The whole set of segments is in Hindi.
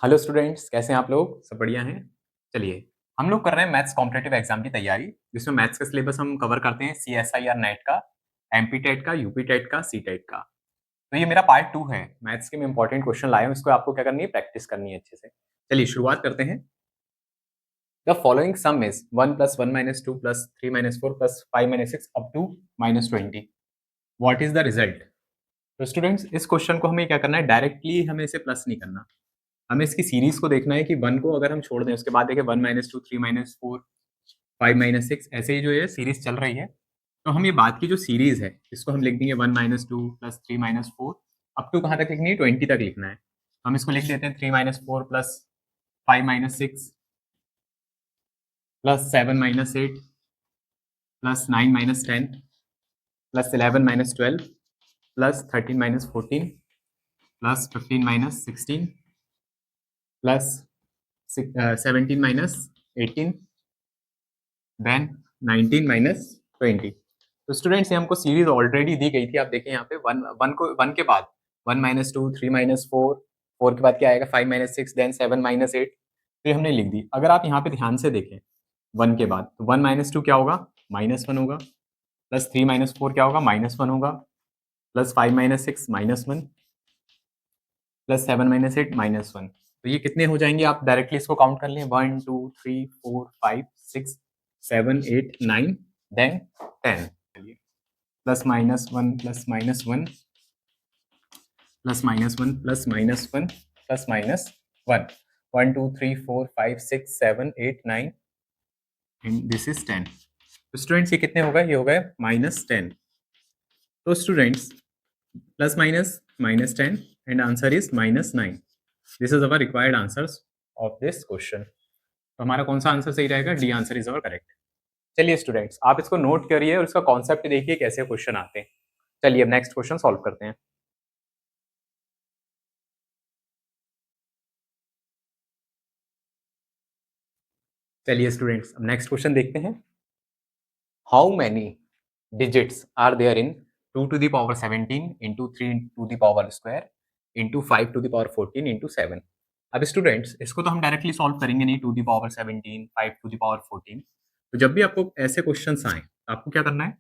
हेलो स्टूडेंट्स, कैसे हैं आप लोग? सब बढ़िया हैं। चलिए, हम लोग कर रहे हैं मैथ्स कॉम्पिटिटिव एग्जाम की तैयारी, जिसमें मैथ्स का सिलेबस हम कवर करते हैं CSIR नेट का, MP टेट का, UP टेट का, C टेट का। तो ये मेरा पार्ट 2 है। मैथ्स के मैं इंपॉर्टेंट क्वेश्चन लाया हूँ, इसको आपको क्या करनी है, प्रैक्टिस करनी है अच्छे से। चलिए शुरुआत करते हैं। The following some is 1 + 1 - 2 + 3 - 4 + 5 - 6 up to -20। What is the result? तो स्टूडेंट्स, इस क्वेश्चन को हमें क्या करना है, डायरेक्टली हमें इसे प्लस नहीं करना। हमें इसकी सीरीज को देखना है कि 1 को अगर हम छोड़ दें, उसके बाद देखें 1 - 2, 3 - 4, 5 - 6, ऐसे ही जो ये सीरीज चल रही है। तो हम ये बाद की जो सीरीज है, इसको हम लिख देंगे 1 - 2 + 3 - 4 अप टू कहाँ तक लिखनी है, 20 तक लिखना है। हम इसको लिख देते हैं 3 - 4 + 5 - 6 + 7 - 8 + 9 - 10 + 11 - 12 + 13 - 14 + 15 - 16 + 17 - 18 देन 19 - 20। तो स्टूडेंट्स, ये हमको सीरीज ऑलरेडी दी गई थी। आप देखें यहाँ पे 1 के बाद 1 - 2, 3 - 4, 4 के बाद क्या आएगा, 5 - 6, देन 7 - 8। तो ये हमने लिख दी। अगर आप यहाँ पे ध्यान से देखें 1 के बाद, तो 1 - 2 क्या होगा, -1 होगा, प्लस 3 - 4 क्या होगा, -1 होगा, प्लस 5 - 6 -1, प्लस 7 - 8 -1। तो ये कितने हो जाएंगे, आप डायरेक्टली इसको काउंट कर लें, 1 2 3 4 5 6 7 8 9 then 10। Plus -1 plus -1 plus -1 plus -1 plus -1, 1 2 3 4 5 6 7 8 9 and this is 10। तो स्टूडेंट्स, ये कितने हो गए, ये हो गए -10। तो students, plus minus -10 and answer is -9। This is our required answers of this question. तो हमारा कौन सा आंसर सही रहेगा, D answer is our correct. चलिए स्टूडेंट्स, आप इसको नोट करिए और इसका कॉन्सेप्ट देखिए कैसे क्वेश्चन आते हैं। चलिए अब नेक्स्ट क्वेश्चन सॉल्व करते हैं। चलिए स्टूडेंट्स, अब नेक्स्ट क्वेश्चन देखते हैं। How many digits are there in 2 to the power 17 into 3 to the power² into 5 to the power 14 into 7। अब स्टूडेंट्स, इसको तो हम डायरेक्टली सॉल्व करेंगे नहीं, 2 to the power 17, 5 to the power 14। तो जब भी आपको ऐसे क्वेश्चंस आए, आपको क्या करना है,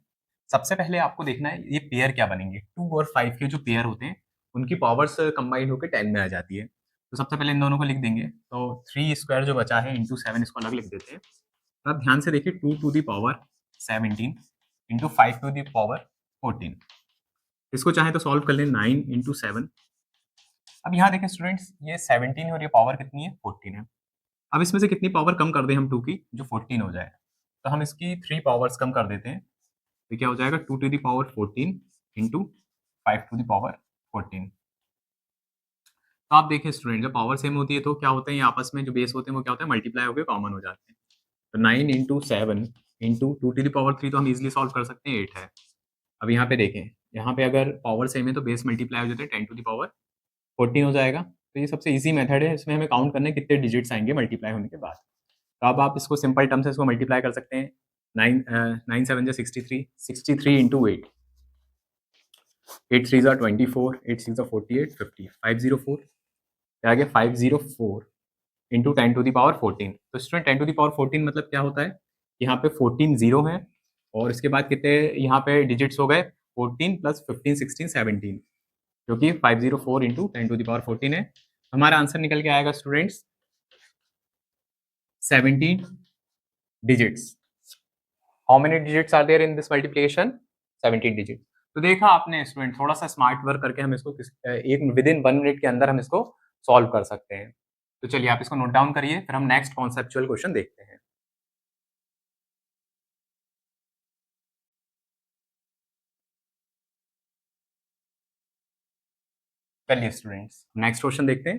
सबसे पहले आपको देखना है ये पेयर क्या बनेंगे। 2 और 5 के जो पेयर होते हैं, उनकी पावर्स कंबाइंड होकर 10 में आ जाती है। तो सबसे पहले इन दोनों को लिख देंगे, तो 3² जो बचा है इंटू 7, इसको अलग लिख देते हैं। तो आप ध्यान से देखिए, 2 to the power 17 into 5 to the power 14। इसको चाहे तो सॉल्व कर लें, 9 इंटू 7। अब यहाँ देखें स्टूडेंट्स, ये 17 है और ये पावर कितनी है, 14 है। अब इसमें से कितनी पावर कम कर दें हम 2 की, जो 14 हो जाए। तो हम इसकी 3 पावर्स कम कर देते हैं। तो क्या हो जाएगा, 2 to the power 14 into 5 to the power 14। तो आप देखें स्टूडेंट, जब पावर सेम होती है तो क्या होता है, ये आपस में जो बेस होते हैं वो क्या होता है, मल्टीप्लाई होकर कॉमन हो जाते हैं। तो 9 into 7 into 2 to the power 3 तो हम इजिली सॉल्व कर सकते हैं, 8 है। अब यहाँ पे देखें, यहाँ पे अगर पावर सेम है तो बेस मल्टीप्लाई हो जाते हैं, 10 to the power 14 हो जाएगा। तो ये सबसे इजी मेथड है, इसमें हमें काउंट करना है कितने डिजिट्स आएंगे मल्टीप्लाई होने के बाद। तो अब आप इसको सिंपल टर्म से इसको मल्टीप्लाई कर सकते हैं। 9 7 63, 63 इंटू 8, 8 3 24, 8 6 48, 50, 504। क्या आ गया, 504 इंटू 10 to the power 14। तो स्टूडेंट, 10 to the power 14 मतलब क्या होता है, यहाँ पे 14 जीरो है और इसके बाद कितने यहाँ पे डिजिट्स हो गए, 14 प्लस 15 16 17, जो कि 504 इंटू 10 to the power 14 है। हमारा आंसर निकल के आएगा students 17 digits. How many digits are there in this multiplication, 17 digit. तो देखा आपने स्टूडेंट, थोड़ा सा स्मार्ट वर्क करके हम इसको एक विद इन 1 मिनट के अंदर हम इसको सॉल्व कर सकते हैं। तो चलिए आप इसको नोट डाउन करिए, फिर हम नेक्स्ट कॉन्सेप्चुअल क्वेश्चन देखते हैं। चलिए स्टूडेंट्स, नेक्स्ट क्वेश्चन देखते हैं।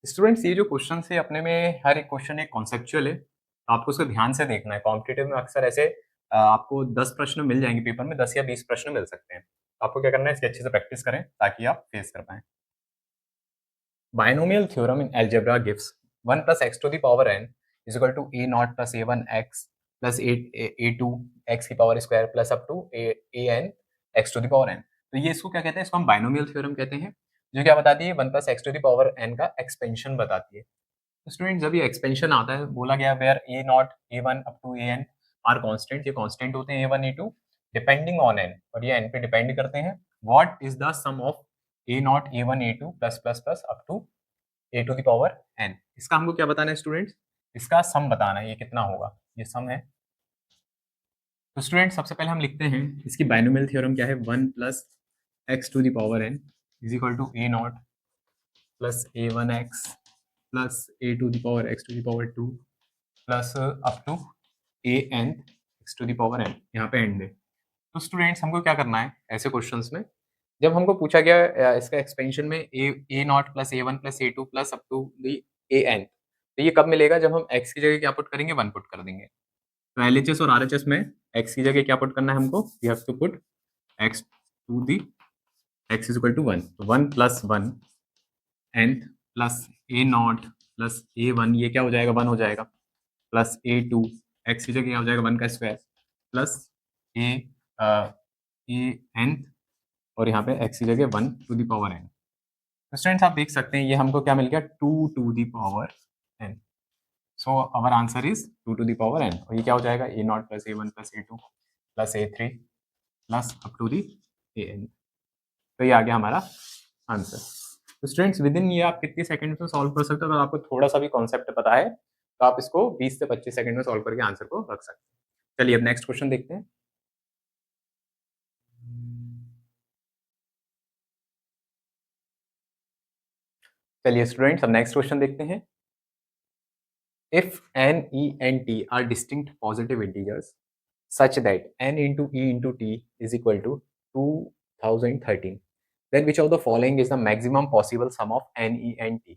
स्टूडेंट्स, ये जो क्वेश्चन है अपने में, हर एक क्वेश्चन एक कॉन्सेप्चुअल है, तो आपको उसको ध्यान से देखना है। कॉम्पिटिटिव में अक्सर ऐसे आपको 10 प्रश्न मिल जाएंगे पेपर में, 10 या 20 प्रश्न मिल सकते हैं। तो आपको क्या करना है, इसकी अच्छे से प्रैक्टिस करें ताकि आप फेस कर पाएं। Binomial theorem in algebra gives 1 + x to the power n is equal to a0 + a1x plus a2 x की power square plus up to an x to the power n। तो ये इसको क्या कहते हैं, इसको हम बायनोमियल थ्योरम कहते हैं। जो क्या बताती है 1 plus x to the power n का एक्सपेंशन बताती है। तो स्टूडेंट जब ये एक्सपेंशन आता है, बोला गया where a naught a one up to a n are constant, ये कॉन्स्टेंट होते हैं a one a two depending on n, और ये एन पे डिपेंड करते हैं। What is the sum of a naught a one a two plus plus plus up to a two the power n. इसका हमको क्या बताना है स्टूडेंट्स, इसका सम बताना है, ये कितना होगा, ये सम है। तो स्टूडेंट सबसे पहले हम लिखते हैं इसकी बाइनोमियल थ्योरम क्या है, 1 plus x to the power n is equal to a naught plus a one x plus a two the power x to the power two plus up to a n x to the power n, यहाँ पे एंड है। तो स्टूडेंट्स हमको क्या करना है ऐसे क्वेश्चंस में, जब हमको पूछा गया इसका एक्सपेंशन में a naught plus a one plus a two plus up to the a n, तो ये कब मिलेगा, जब हम एक्स की जगह क्या पुट करेंगे, 1 पुट कर देंगे। तो एलएचएस और आरएचएस में एक्स की जगह क्या पुट करना है हमको, we have to put x to the x is equal to 1, तो 1 plus 1 n plus a naught plus a one, ये क्या हो जाएगा 1 हो जाएगा, प्लस ए टू एक्स की जगह क्या हो जाएगा 1 का स्क्वायर प्लस ए एन, और यहाँ पे एक्स की जगह 1 टू दी पावर एन। तो स्टूडेंट्स आप देख सकते हैं ये हमको क्या मिल गया 2 to the power n. So our answer is 2 to the power n, और ये क्या हो जाएगा a naught plus a one plus a two plus a three plus up to the a n. तो ये आ गया हमारा आंसर। तो स्टूडेंट्स विद इन ये आप कितनी सेकंड में सॉल्व कर सकते हो, अगर आपको थोड़ा सा भी कॉन्सेप्ट पता है तो आप इसको 20 से 25 सेकंड में सॉल्व करके आंसर को रख सकते हैं। चलिए अब नेक्स्ट क्वेश्चन देखते हैं। चलिए स्टूडेंट्स अब नेक्स्ट क्वेश्चन देखते हैं। If n e and t are distinct positive integers such that n into e into t is equal to 2013, then which of the following is the maximum possible sum of n e and t।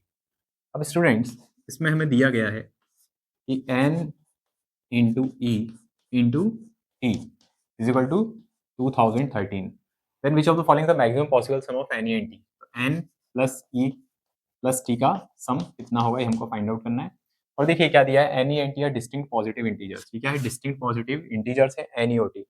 अब स्टूडेंट्स इसमें हमें दिया गया है कि n into e into t is equal to 2013, then which of the following is the maximum possible sum of n e and t। n plus e plus T का सम कितना होगा, ये हमको फाइंड आउट करना है। और देखिए क्या दिया है, n e n t are distinct positive integers. ठीक है, डिस्टिंक्ट पॉजिटिव इंटीजर्स है एन ई ओ टी,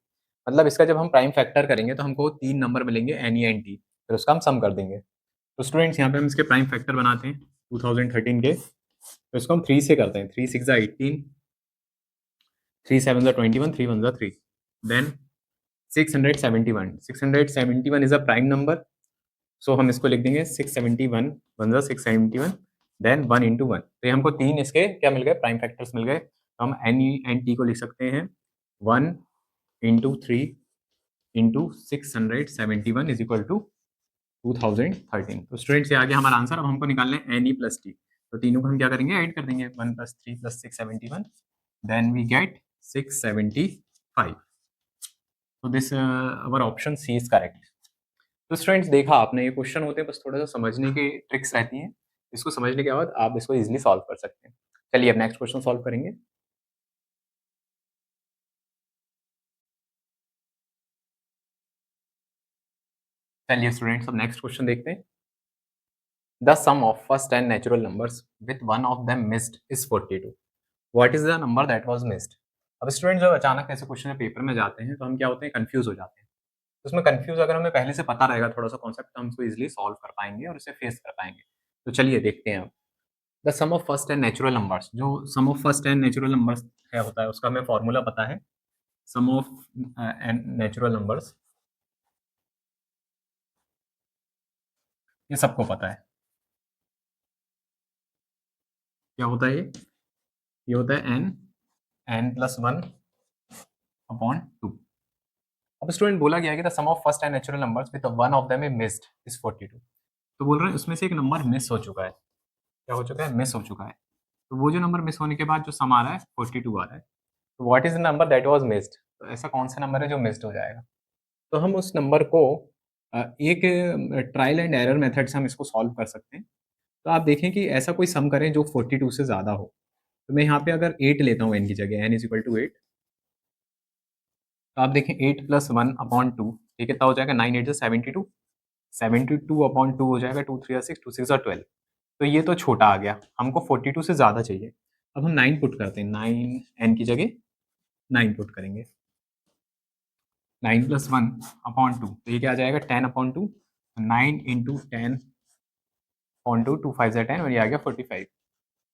मतलब इसका जब हम प्राइम फैक्टर करेंगे तो हमको 3 नंबर मिलेंगे एन ई एन टी, फिर उसका हम सम कर देंगे। तो स्टूडेंट्स यहाँ पे हम इसके प्राइम फैक्टर बनाते हैं 2013 के, तो इसको हम 3 से करते हैं, 3 6 18, 3 7 21, 3 1 3, then 671 is a prime number, so हम इसको लिख देंगे 671 1 671, देन 1 इंटू 1। तो ये हमको 3 इसके क्या मिल गए, प्राइम फैक्टर्स मिल गए। तो हम एन ई एन टी को लिख सकते हैं 1 into 3 into 671 is equal to 2013। तो स्टूडेंट्स ये आ गया हमारा आंसर। अब हमको निकालना है एन ई प्लस टी, तो तीनों को हम क्या करेंगे, ऐड कर देंगे, 1 प्लस 3 प्लस 671, देन वी गेट 675। तो this our option C is correct. तो स्टूडेंट्स देखा आपने, ये क्वेश्चन होते हैं बस थोड़ा सा समझने की ट्रिक्स रहती हैं, इसको समझने के बाद आप इसको इजीली सॉल्व कर सकते हैं। चलिए अब नेक्स्ट क्वेश्चन सॉल्व करेंगे। चलिए स्टूडेंट्स अब नेक्स्ट क्वेश्चन देखते हैं। The sum of first 10 natural numbers with one of them missed is 42, what is the number that was missed. अब स्टूडेंट जब अचानक ऐसे क्वेश्चन पेपर में जाते हैं तो हम क्या होते हैं, कंफ्यूज हो जाते हैं। तो उसमें कंफ्यूज अगर हमें पहले से पता रहेगा थोड़ा सा कॉन्सेप्ट, तो हम इसको इजीली सॉल्व कर पाएंगे और इसे फेस कर पाएंगे। तो चलिए देखते हैं अब। The sum of first 10 natural numbers, जो sum of first 10 natural numbers है होता है उसका हमें फॉर्मूला पता है, सम ऑफ नेचुरल नंबर्स, ये सबको पता है। क्या होता है ये होता है n प्लस 1 अपॉन 2। अब स्टूडेंट बोला गया है कि the sum of first 10 natural numbers with one of them is missed is 42। तो बोल रहे हैं उसमें से एक नंबर मिस हो चुका है। क्या हो चुका है, मिस हो चुका है। तो वो जो नंबर मिस होने के बाद जो सम आ रहा है 42 आ रहा है। तो what is the number that was missed, तो ऐसा कौन सा नंबर है जो मिस्ड हो जाएगा। तो हम उस नंबर को एक ट्रायल एंड एरर मेथड से हम इसको सॉल्व कर सकते हैं। तो आप देखें कि ऐसा कोई सम करें जो 42 से ज़्यादा हो। तो मैं यहाँ पे अगर 8 लेता हूँ n की जगह, n इज इक्वल टू 8, तो आप देखें 8 प्लस 1 अपॉन 2, ये कितना हो जाएगा, 9 8 72, 72 अपॉन 2 हो जाएगा, 2 3 6, 2 6 12। तो ये तो छोटा आ गया, हमको 42 से ज़्यादा चाहिए। अब हम 9 पुट करते हैं, 9 n की जगह 9 पुट करेंगे, 9 प्लस 1 अपॉन 2, तो ये क्या आ जाएगा 10 अपॉन 2, 9 इंटू 10 ऑन टू 2 5 10 और ये आ गया 45।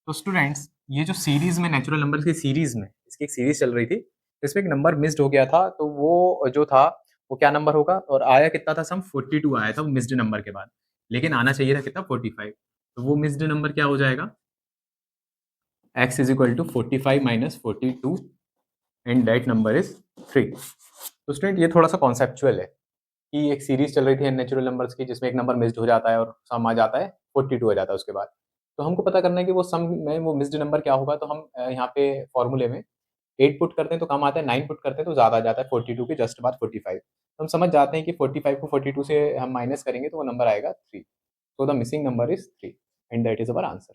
तो स्टूडेंट्स ये जो सीरीज में नेचुरल नंबर की सीरीज में इसकी एक सीरीज चल रही थी, इसमें एक नंबर मिस्ड हो गया था, तो वो जो था वो क्या नंबर होगा, और आया कितना था, सम 42 आया था वो मिस्ड नंबर के बाद, लेकिन आना चाहिए था कितना 45। तो वो मिस्ड नंबर क्या हो जाएगा, x is equal to 45 minus 42 and that number is 3। तो स्टूडेंट ये थोड़ा सा कॉन्सेप्चुअल है कि एक सीरीज चल रही थी नेचुरल नंबर्स की जिसमें एक नंबर मिस्ड हो जाता है और सम आ जाता है 42 हो जाता है उसके बाद। तो हमको पता करना है कि वो सम में वो मिस्ड नंबर क्या होगा, तो हम यहाँ पे फॉर्मूले में 8 पुट करते हैं तो कम आता है, 9 पुट करते हैं तो ज़्यादा आ जाता है 42 के जस्ट बाद 45। तो हम समझ जाते हैं कि 45 को 42 से हम माइनस करेंगे तो वो नंबर आएगा 3। So the missing number is 3 and that is our answer.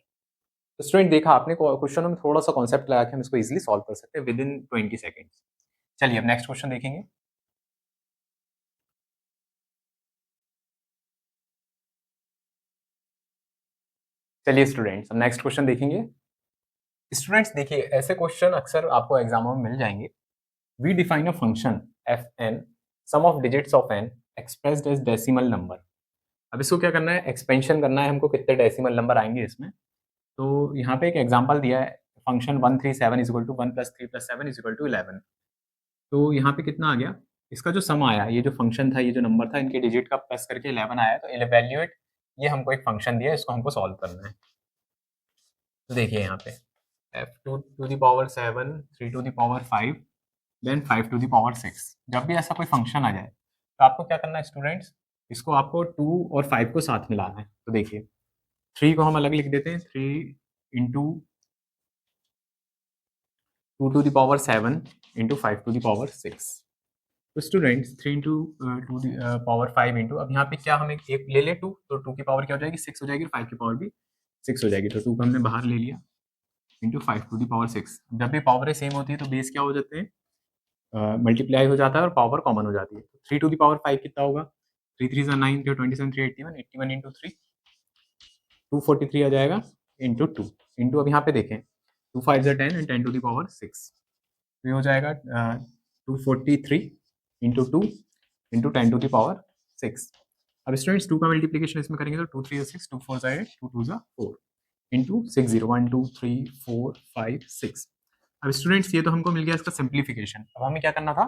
तो स्टूडेंट देखा आपने क्वेश्चन में थोड़ा सा कॉन्सेप्ट लगा के हम इसको इजीली सॉल्व कर सकते हैं विद इन 20 सेकेंड्स। चलिए अब नेक्स्ट क्वेश्चन देखेंगे। चलिए स्टूडेंट्स अब नेक्स्ट क्वेश्चन देखेंगे। स्टूडेंट्स देखिए ऐसे क्वेश्चन अक्सर आपको एग्जामों में मिल जाएंगे। We define a function F N, sum of digits of N expressed as decimal number. अब इसको क्या करना है, एक्सपेंशन करना है हमको, कितने डेसिमल नंबर आएंगे इसमें। तो यहाँ पे एक एग्जांपल दिया है, function 137 is equal to 1 plus 3 plus 7 is equal to 11। तो यहाँ पे कितना आ गया, इसका जो सम आया, ये जो फंक्शन था, ये जो नंबर था, इनके डिजिट का प्लस करके 11 आया। तो इवेल्युएट, ये हमको एक फंक्शन दिया है, इसको हमको सॉल्व करना है। तो देखिए यहाँ पे f2 to the power 7, 3 to the power 5, then 5 to the power 6। जब भी ऐसा कोई फंक्शन आ जाए तो आपको क्या करना है स्टूडेंट्स, इसको आपको 2 और 5 को साथ मिलाना है। तो देखिए 3 को हम अलग लिख देते हैं, 3 into 2 to the power 7 into 5 to the power 6। तो स्टूडेंट्स 3 इंटू 2 पावर 5 इंटू, अब यहाँ पे क्या हम एक ले ले 2, तो 2 की पावर क्या हो जाएगी 6 हो जाएगी, 5 की पावर भी 6 हो जाएगी। तो 2 को हमने बाहर ले लिया इंटू 5 टू द पावर 6। जब भी पावरें सेम होती है तो बेस क्या हो जाते हैं, मल्टीप्लाई हो जाता है और पावर कॉमन हो जाती है। 3 टू द पावर 5 कितना होगा, 3 3 9, 3 27, 3 81, 81 इंटू 3 243 आ जाएगा इंटू 2 इंटू, अब यहाँ पे देखें 2 5 10 एंड 10 टू द पावर 6, तो ये हो जाएगा 243 into 2 into 10 to the power 6। अब स्टूडेंट्स 2 का मल्टीप्लीकेशन इसमें करेंगे तो 2 3 6, 2 4 8, 2 2 4 इंटू 6 0 1 2 3 4 5 6। अब स्टूडेंट्स ये तो हमको मिल गया इसका सिंप्लीफिकेशन। अब हमें क्या करना था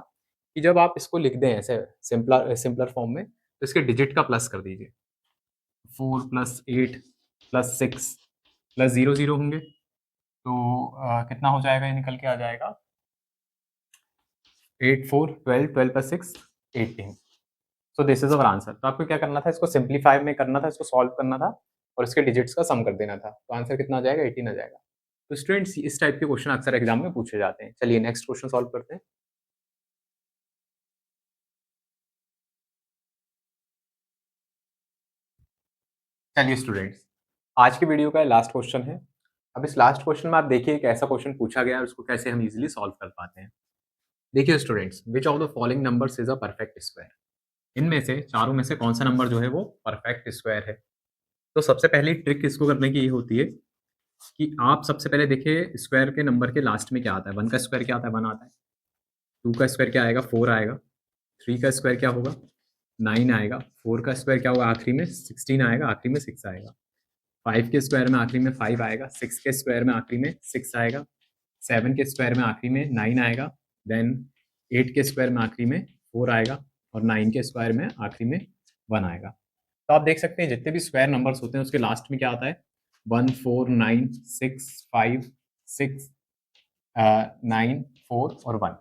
कि जब आप इसको लिख दें ऐसे सिंपलर फॉर्म में, तो इसके डिजिट का प्लस कर दीजिए। 4 प्लस 8 प्लस 6 प्लस 0 0 होंगे, तो कितना हो जाएगा, ये निकल के आ जाएगा 8 4 12, 12 plus 6 18। So this is our answer. तो आपको क्या करना था, इसको सिंप्लीफाई में करना था, इसको सॉल्व करना था और इसके डिजिट्स का सम कर देना था। तो आंसर कितना आ जाएगा, 18 आ जाएगा। तो स्टूडेंट्स इस टाइप के क्वेश्चन अक्सर एग्जाम में पूछे जाते हैं। चलिए नेक्स्ट क्वेश्चन सॉल्व करते हैं। चलिए स्टूडेंट्स आज की वीडियो का लास्ट क्वेश्चन है। अब इस लास्ट क्वेश्चन में आप देखिए एक ऐसा क्वेश्चन पूछा गया है, उसको कैसे हम इजीली सॉल्व कर पाते हैं। देखिए students, which of the following numbers is a perfect square. इनमें से चारों में से कौन सा नंबर जो है वो परफेक्ट स्क्वायर है। तो सबसे पहली ट्रिक इसको करने की ये होती है कि आप सबसे पहले देखिए स्क्वायर के नंबर के लास्ट में क्या आता है। 1 का स्क्वायर क्या आता है, 1 आता है। 2 का स्क्वायर क्या आएगा, 4 आएगा। 3 का स्क्वायर क्या होगा, 9 आएगा। 4 का स्क्वायर क्या होगा, आखिरी में 16 आएगा, आखिरी में 6 आएगा। 5 के स्क्वायर में आखिरी में 5 आएगा। 6 के स्क्वायर में आखिरी में 6 आएगा। 7 के स्क्वायर में आखिरी में 9 आएगा। देन 8 के स्क्वायर में आखिरी में 4 आएगा और 9 के स्क्वायर में आखिरी में 1 आएगा। तो आप देख सकते हैं जितने भी स्क्वायर नंबर्स होते हैं उसके लास्ट में क्या आता है, 1 4 9 6 5 6 9 4 और 1।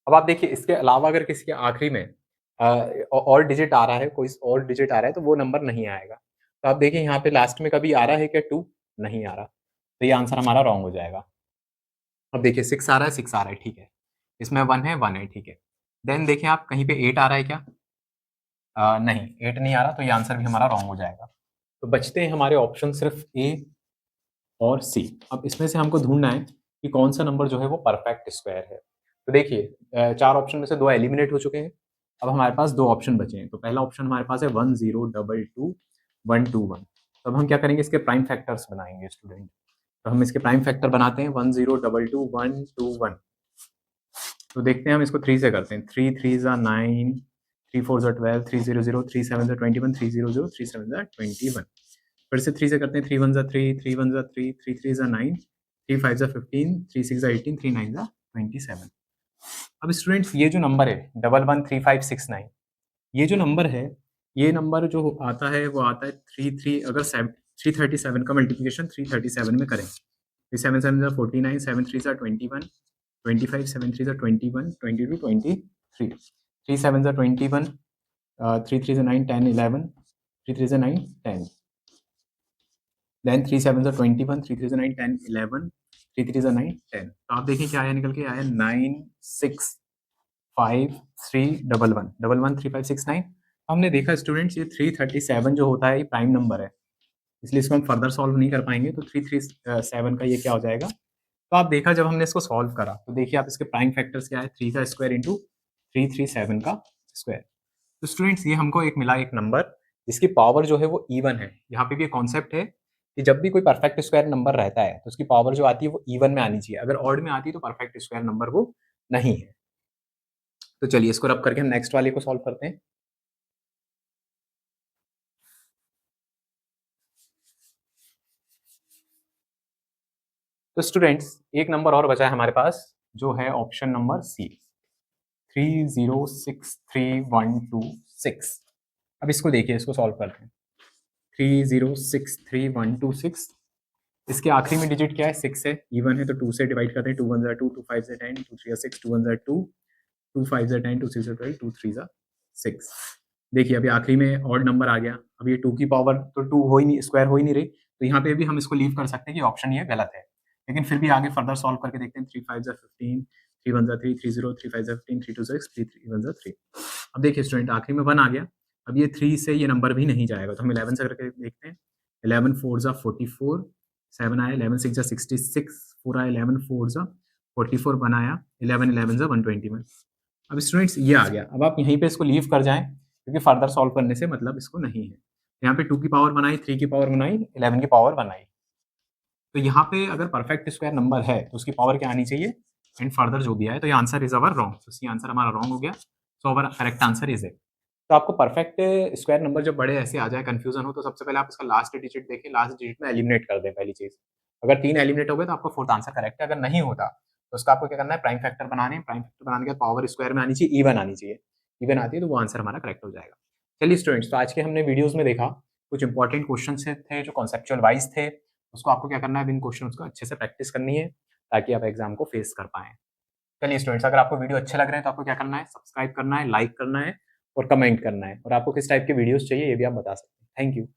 अब आप देखिए इसके अलावा अगर किसी के आखिरी में और डिजिट आ रहा है, कोई और डिजिट आ रहा है, तो वो नंबर नहीं आएगा। तो आप देखिए यहाँ पे लास्ट में कभी आ रहा है क्या, 2 नहीं आ रहा, तो ये आंसर हमारा रॉन्ग हो जाएगा। अब देखिए 6 आ रहा है, 6 आ रहा है, ठीक है। इसमें 1 है, 1 है, ठीक है। देन देखिए आप कहीं पे 8 आ रहा है क्या, नहीं 8 नहीं आ रहा, तो ये आंसर भी हमारा रॉन्ग हो जाएगा। तो बचते हैं हमारे ऑप्शन सिर्फ ए और सी। अब इसमें से हमको ढूंढना है कि कौन सा नंबर जो है वो परफेक्ट स्क्वायर है। तो देखिए 4 ऑप्शन में से 2 एलिमिनेट हो चुके हैं। अब हमारे पास 2 ऑप्शन बचे हैं। तो पहला ऑप्शन हमारे पास है 1 0 2 2 1 2 1। तो अब हम क्या करेंगे, इसके प्राइम फैक्टर्स बनाएंगे स्टूडेंट। तो हम इसके प्राइम फैक्टर बनाते हैं 1 0 2 2 1 2 1। तो देखते हैं हम इसको 3 से करते हैं। 3 3 ज़ा 9, 3 4 ज़ा 12, 3 0 0, 3 7 ज़ा 21, 3 0 0, 3 7 ज़ा 21। फिर से 3 से करते हैं, 3 1 जा 3, 3 1 जा 3, 3 3 जा 9, 3 5 जा 15, 3 6 जा 18, 3 9 जा 27। अब स्टूडेंट्स ये जो नंबर है 113569, ये जो नंबर है, ये नंबर जो आता है वो आता है 33, अगर 337 का मल्टीप्लिकेशन 337 में करें, 7 7 जा 49, 7 3 जा 21, 25, 7 3 जा 21, 22, 23, 3 7 जा 21, 3 3 जा 9, 10, 11, 3 3 जा 9, 10, देन 3 7 जा 21, 3 3 जा 9, 10, 11, 3 3 जा 9, 10। तो आप देखिए क्या आया, निकल के आया 9 6 5 3 1 1 1 1 3 5 6 9। हमने देखा स्टूडेंट्स ये 337 जो होता है ये प्राइम नंबर है, इसलिए इसको हम फर्दर सॉल्व नहीं कर पाएंगे, तो 337 का ये क्या हो जाएगा। तो आप देखा जब हमने इसको सॉल्व करा तो देखिए आप इसके प्राइम फैक्टर्स क्या है, 3 का स्क्वायर इंटू 337 का स्क्वायर। तो स्टूडेंट्स ये हमको एक मिला, एक नंबर जिसकी पावर जो है वो इवन है। यहाँ पे भी कॉन्सेप्ट है कि जब भी कोई परफेक्ट स्क्वायर नंबर रहता है तो उसकी पावर जो आती है वो इवन में आनी चाहिए, अगर ऑड में आती है तो परफेक्ट स्क्वायर नंबर वो नहीं है। तो चलिए इसको रब करके हम नेक्स्ट वाले को सॉल्व करते हैं। तो स्टूडेंट्स एक नंबर और बचा है हमारे पास, जो है ऑप्शन नंबर सी, 3063 126। अब इसको देखिए, इसको सॉल्व करते हैं। 3063 126, इसके आखिरी में डिजिट क्या है, 6 है, इवन है तो 2 से डिवाइड करते हैं, 2 1 2, 2 5 10, 2 3 6, 2 1 2, 2 5 10, 2 6 12, 2 3 6। देखिए अभी आखिरी में ऑड नंबर आ गया, अब ये 2 की पावर तो 2 हो ही नहीं, स्क्वायर हो ही नहीं रही, तो यहाँ पे भी हम इसको लीव कर सकते हैं कि ऑप्शन ये गलत है, लेकिन फिर भी आगे फर्दर सॉल्व करके देखते हैं। 3 5 15, 3 1 3, 3 0, 3 5 15, 3 2 6, 3 3 1 3। अब देखिए स्टूडेंट आखिरी में 1 आ गया, अब ये 3 से ये नंबर भी नहीं जाएगा, तो हम 11 से करके देखते हैं। 11 4 जा 44, 7 आया, 11 6 जा 66, 4 आया, 11 4 जा 44 बनाया, 11 11 जा 121। अब स्टूडेंट्स ये आ गया, अब आप यहीं पे इसको लीव कर जाएं क्योंकि फर्दर सॉल्व करने से मतलब इसको नहीं है। यहाँ पे 2 की पावर बनाई, 3 की पावर बनाई, 11 की पावर बनाई, तो यहाँ पे अगर परफेक्ट स्क्वायर नंबर है तो उसकी पावर क्या आनी चाहिए, एंड फर्दर जो दिया है, तो ये आंसर इज अवर रॉन्ग, तो सी आंसर हमारा रॉन्ग हो गया। So our correct answer is it. तो आपको परफेक्ट स्क्वायर नंबर जब बड़े ऐसे आ जाए, कंफ्यूजन हो, तो सबसे पहले आप इसका लास्ट डिजिट देखिए, लास्ट डिजिट में एलिमिनेट कर दें पहली चीज। अगर 3 एलिमिनेट हो गए तो आपका फोर्थ आंसर करेक्ट है, अगर नहीं होता तो उसका आपको क्या करना है, प्राइम फैक्टर बनाने, प्राइम फैक्टर बनाने के बाद पावर स्क्वायर में आनी चाहिए, इवन आनी चाहिए, इवन आती है तो वो आंसर हमारा करेक्ट हो जाएगा। चलिए स्टूडेंट्स, तो आज के हमने वीडियोज में देखा कुछ इंपॉर्टेंट क्वेश्चन थे जो कॉन्सेप्चुअल वाइज थे, उसको आपको क्या करना है, इन क्वेश्चंस को अच्छे से प्रैक्टिस करनी है ताकि आप एग्जाम को फेस कर पाएं। चलिए स्टूडेंट्स, अगर आपको वीडियो अच्छे लग रहे हैं तो आपको क्या करना है, सब्सक्राइब करना है, लाइक करना है और कमेंट करना है, और आपको किस टाइप के वीडियोस चाहिए ये भी आप बता सकते हैं। Thank you.